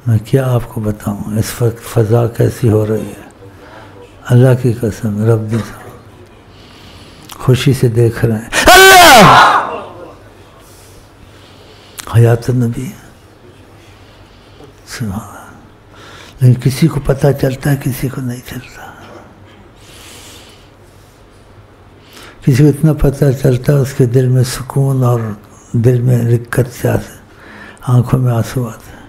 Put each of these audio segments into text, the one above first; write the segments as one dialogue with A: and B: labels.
A: میں کیا آپ کو بتاؤں اس وقت فضا کیسی ہو رہی ہے، اللہ کی قسم، رب دی خوشی سے دیکھ رہے ہیں اللہ حیات النبی سبحان اللہ۔ لیکن کسی کو پتہ چلتا ہے، کسی کو نہیں چلتا۔ کسی کو اتنا پتہ چلتا ہے اس کے دل میں سکون اور دل میں رقت سے آنکھوں میں آنسو آتے ہیں۔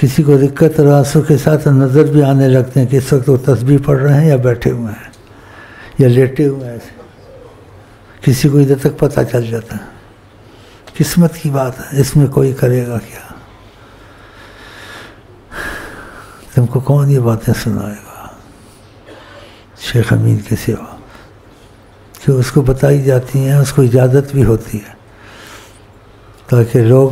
A: کسی کو رقت اور آنسو کے ساتھ نظر بھی آنے لگتے ہیں کہ اس وقت وہ تسبیح پڑھ رہے ہیں یا بیٹھے ہوئے ہیں یا لیٹے ہوئے ہیں ایسے۔ کسی کو ادھر تک پتہ چل جاتا ہے۔ قسمت کی بات ہے، اس میں کوئی کرے گا کیا؟ تم کو کون یہ باتیں سنائے گا شیخ امین کے سوا؟ کہ اس کو بتائی جاتی ہیں، اس کو اجازت بھی ہوتی ہے تاکہ لوگ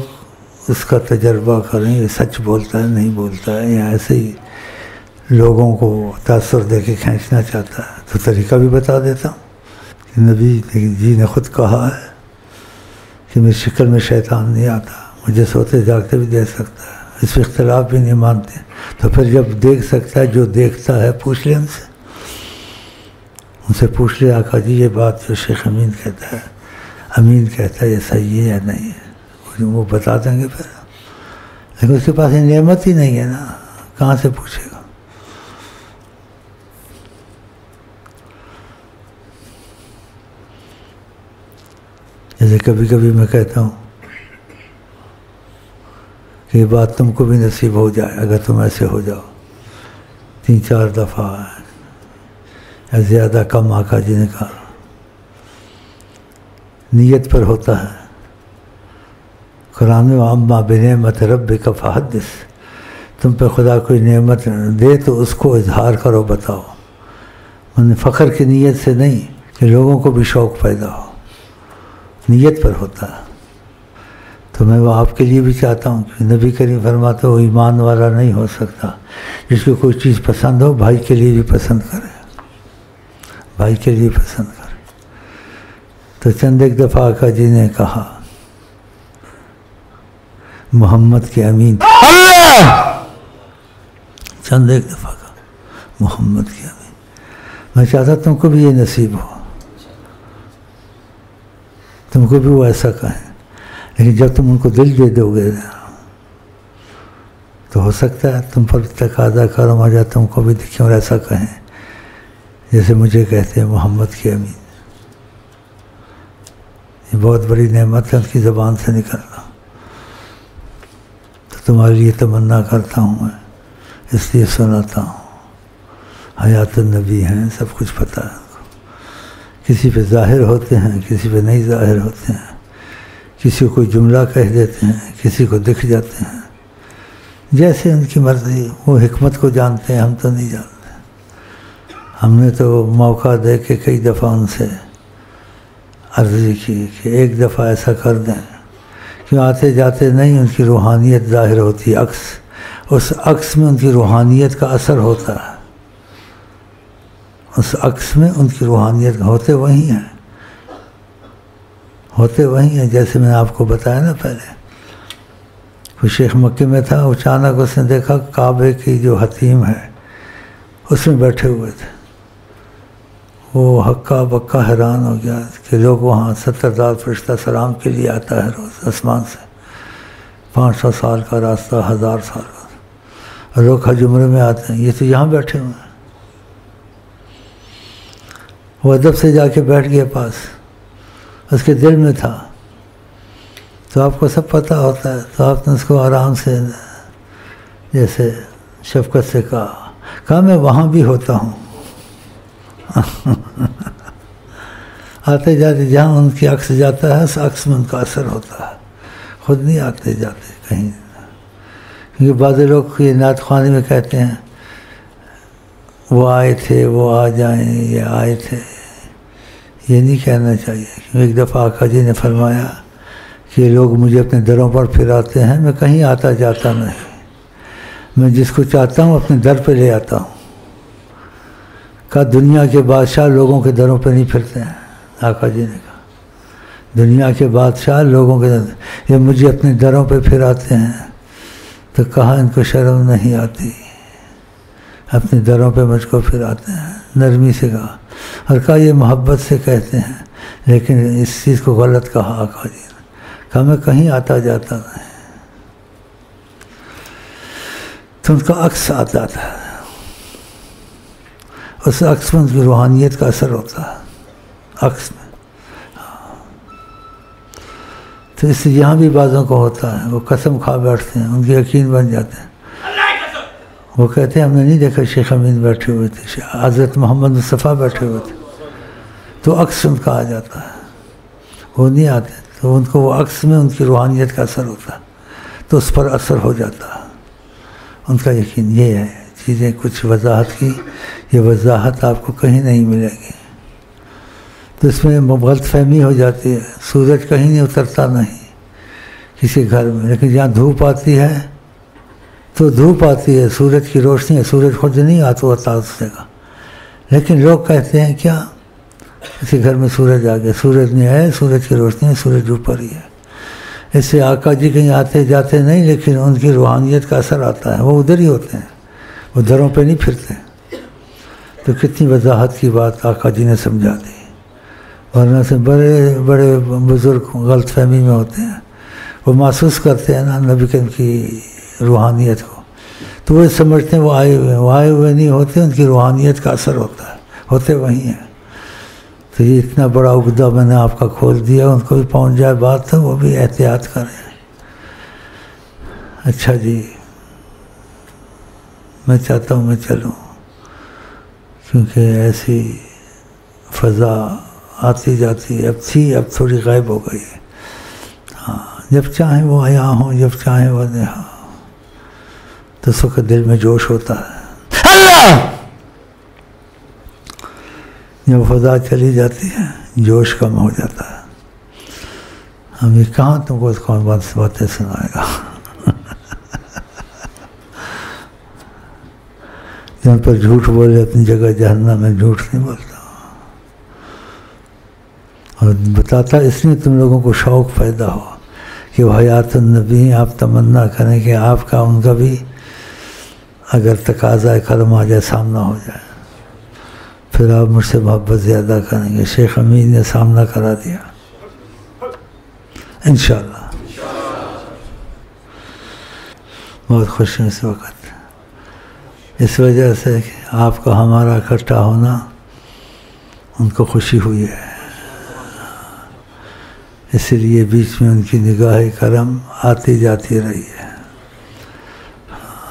A: اس کا تجربہ کریں، یہ سچ بولتا ہے نہیں بولتا ہے، یا ایسے ہی لوگوں کو تاثر دے کے کھینچنا چاہتا ہے۔ تو طریقہ بھی بتا دیتا ہوں کہ نبی جی نے خود کہا ہے کہ میری شکل میں شیطان نہیں آتا، مجھے سوتے جاگتے بھی دیکھ سکتا ہے، اس پہ اختلاف بھی نہیں مانتے۔ تو پھر جب دیکھ سکتا ہے، جو دیکھتا ہے پوچھ لے ان سے پوچھ لے آقا جی یہ بات جو شیخ امین کہتا ہے، امین کہتا ہے، یہ صحیح ہے یا نہیں ہے؟ وہ بتا دیں گے پھر۔ لیکن اس کے پاس یہ نعمت ہی نہیں ہے نا، کہاں سے پوچھے گا؟ جیسے کبھی کبھی میں کہتا ہوں کہ یہ بات تم کو بھی نصیب ہو جائے اگر تم ایسے ہو جاؤ 3-4 دفعہ یا زیادہ کم آقا جی نے کہا نیت پر ہوتا ہے۔ قرآن میں اما بنعمت ربک فحدث، تم پہ خدا کوئی نعمت دے تو اس کو اظہار کرو، بتاؤ۔ فخر کی نیت سے نہیں کہ لوگوں کو بھی شوق پیدا ہو، نیت پر ہوتا ہے۔ تو میں وہ آپ کے لیے بھی چاہتا ہوں کہ نبی کریم فرماتے وہ ایمان والا نہیں ہو سکتا جس کو کوئی چیز پسند ہو بھائی کے لیے بھی پسند کرے، بھائی کے لیے پسند کرے۔ تو چند ایک دفعہ آقا جی نے کہا محمد کے امین، چند ایک دفعہ کہا محمد کے امین۔ میں چاہتا تم کو بھی یہ نصیب ہو، تم کو بھی وہ ایسا کہیں۔ لیکن جب تم ان کو دل دے دو گے تو ہو سکتا ہے تم پر تقاضا کرم آ جائے، تم کو بھی دیکھیں اور ایسا کہیں جیسے مجھے کہتے ہیں محمد کے امین۔ یہ بہت بڑی نعمت ہے ان کی زبان سے نکلنا۔ تو تمہارے لیے تمنا کرتا ہوں میں، اس لیے سناتا ہوں۔ حیات النبی ہیں، سب کچھ پتہ ہے۔ کسی پہ ظاہر ہوتے ہیں، کسی پہ نہیں ظاہر ہوتے ہیں، کسی کو کوئی جملہ کہہ دیتے ہیں، کسی کو دکھ جاتے ہیں، جیسے ان کی مرضی۔ وہ حکمت کو جانتے ہیں، ہم تو نہیں جانتے۔ ہم نے تو موقع دے کے کئی دفعہ ان سے عرضی کی کہ ایک دفعہ ایسا کر دیں کہ آتے جاتے نہیں ان کی روحانیت ظاہر ہوتی، عکس، اس عکس میں ان کی روحانیت کا اثر ہوتا ہے، اس عکس میں ان کی روحانیت ہوتے وہی ہیں، ہوتے وہی ہیں جیسے میں نے آپ کو بتایا نا پہلے۔ کوئی شیخ مکے میں تھا، اچانک اس نے دیکھا کعبے کی جو حتیم ہے اس میں بیٹھے ہوئے تھے۔ وہ ہکا بکا حیران ہو گیا کہ لوگ وہاں 70,000 فرشتہ سلام کے لیے آتا ہے روز آسمان سے، 500 سال کا راستہ، 1000 سال کا، اور لوگ حج عمرے میں آتے ہیں، یہ تو یہاں بیٹھے ہوئے ہیں۔ وہ ادب سے جا کے بیٹھ گیا پاس، اس کے دل میں تھا، تو آپ کو سب پتہ ہوتا ہے، تو آپ نے اس کو آرام سے جیسے شفقت سے کہا میں وہاں بھی ہوتا ہوں۔ آتے جاتے جہاں ان کی عکس جاتا ہے اس عکس میں ان کا اثر ہوتا ہے، خود نہیں آتے جاتے کہیں۔ کیونکہ بعض لوگ یہ نعت خوانی میں کہتے ہیں وہ آئے تھے، وہ آ جائیں، یہ آئے تھے، یہ نہیں کہنا چاہیے۔ کیونکہ ایک دفعہ آقا جی نے فرمایا کہ یہ لوگ مجھے اپنے دروں پر پھراتے ہیں، میں کہیں آتا جاتا نہیں، میں جس کو چاہتا ہوں اپنے در پہ لے آتا ہوں۔ کہا دنیا کے بادشاہ لوگوں کے دروں پہ نہیں پھرتے ہیں، آقا جی نے کہا دنیا کے بادشاہ لوگوں کے در، یہ مجھے اپنے دروں پہ پھراتے ہیں تو کہا ان کو شرم نہیں آتی، اپنے دروں پہ مجھ کو پھر آتے ہیں، نرمی سے کہا، اور کہا یہ محبت سے کہتے ہیں، لیکن اس چیز کو غلط کہا آقا جی نے، کہا میں کہیں آتا جاتا نہیں، تو ان کا عکس آتا تھا، اس عکس میں ان کی روحانیت کا اثر ہوتا ہے عکس میں. تو اس سے یہاں بھی بعضوں کو ہوتا ہے، وہ قسم کھا بیٹھتے ہیں، ان کے یقین بن جاتے ہیں. وہ کہتے ہیں ہم نے نہیں دیکھا شیخ امین بیٹھے ہوئے تھے، حضرت محمد مصطفیٰ بیٹھے ہوئے تھے، تو عکس ان کا آ جاتا ہے، وہ نہیں آتے، تو ان کو وہ عکس میں ان کی روحانیت کا اثر ہوتا ہے، تو اس پر اثر ہو جاتا ہے ان کا یقین. یہ ہے چیزیں کچھ وضاحت کی، یہ وضاحت آپ کو کہیں نہیں ملے گی. تو اس میں غلط فہمی ہو جاتی ہے، سورج کہیں نہیں اترتا نہیں کسی گھر میں، لیکن جہاں دھوپ آتی ہے تو دھوپ آتی ہے، سورج کی روشنی ہے، سورج خود نہیں آتا ہوتا اس جگہ، لیکن لوگ کہتے ہیں کیا کسی گھر میں سورج آ گیا، سورج نہیں ہے، سورج کی روشنی ہے، سورج اوپر ہی ہے. اس سے آقا جی کہیں آتے جاتے نہیں، لیکن ان کی روحانیت کا اثر آتا ہے، وہ ادھر ہی ہوتے ہیں، وہ دروں پہ نہیں پھرتے. تو کتنی وضاحت کی بات آقا جی نے سمجھا دی، ورنہ سے بڑے بڑے بزرگ غلط فہمی میں ہوتے ہیں، وہ محسوس کرتے ہیں نا نبی کریم کی روحانیت کو، تو وہ سمجھتے ہیں وہ آئے ہوئے نہیں ہوتے، ان کی روحانیت کا اثر ہوتا ہے، ہوتے وہی ہیں. تو یہ اتنا بڑا عقدہ میں نے آپ کا کھول دیا، ان کو بھی پہنچ جائے بات تو وہ بھی احتیاط کریں. اچھا جی، میں چاہتا ہوں میں چلوں، کیونکہ ایسی فضا آتی جاتی اب تھی، اب تھوڑی غائب ہو گئی ہے. ہاں، جب چاہیں وہ آیا ہوں، جب چاہیں وہ دیہا، تو اس وقت دل میں جوش ہوتا ہے. اللہ جب فضا چلی جاتی ہے جوش کم ہو جاتا ہے. ہم یہ کہاں تم کو کون باتیں سنائے گا. جن پر جھوٹ بولے اپنی جگہ جہنم میں جھوٹ نہیں بولتا، اور بتاتا اس لیے تم لوگوں کو شوق پیدا ہو کہ وہ حیات النبی، آپ تمنا کریں کہ آپ کا ان کا بھی اگر تقاضا کرم آ جائے، سامنا ہو جائے، پھر آپ مجھ سے محبت زیادہ کریں گے. شیخ امین نے سامنا کرا دیا انشاءاللہ. بہت خوشی اس وقت اس وجہ سے کہ آپ کا ہمارا اکٹھا ہونا ان کو خوشی ہوئی ہے، اس لیے بیچ میں ان کی نگاہ کرم آتی جاتی رہی ہے.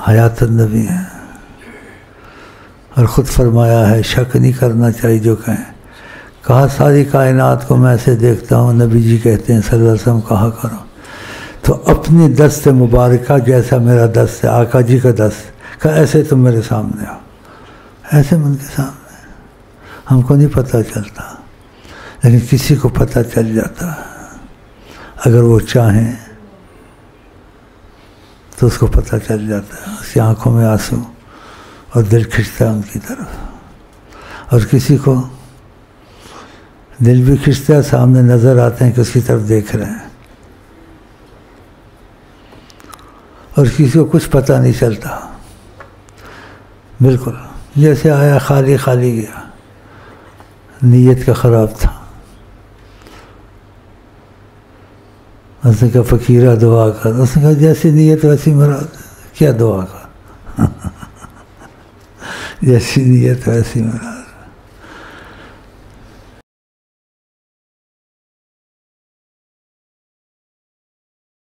A: حیات النبی ہے، اور خود فرمایا ہے شک نہیں کرنا چاہیے جو کہیں. کہا ساری کائنات کو میں ایسے دیکھتا ہوں، نبی جی کہتے ہیں صلی اللہ علیہ وسلم کہا کرو، تو اپنی دست مبارکہ جیسا میرا دست ہے، آقا جی کا دست، کہا ایسے تم میرے سامنے ہو، ایسے ان کے سامنے. ہم کو نہیں پتہ چلتا، لیکن کسی کو پتہ چل جاتا ہے، اگر وہ چاہیں تو اس کو پتہ چل جاتا ہے. اس کی آنکھوں میں آنسو اور دل کھنچتا ہے ان کی طرف، اور کسی کو دل بھی کھنچتا ہے، سامنے نظر آتے ہیں کہ اس کی طرف دیکھ رہے ہیں، اور کسی کو کچھ پتہ نہیں چلتا، بالکل جیسے آیا خالی خالی گیا، نیت کا خراب تھا. اس نے کہا فقیرہ دعا کر، اس نے کہا جیسی نیت ویسی مراد، کیا دعا کر. جیسی نیت ویسی مراد.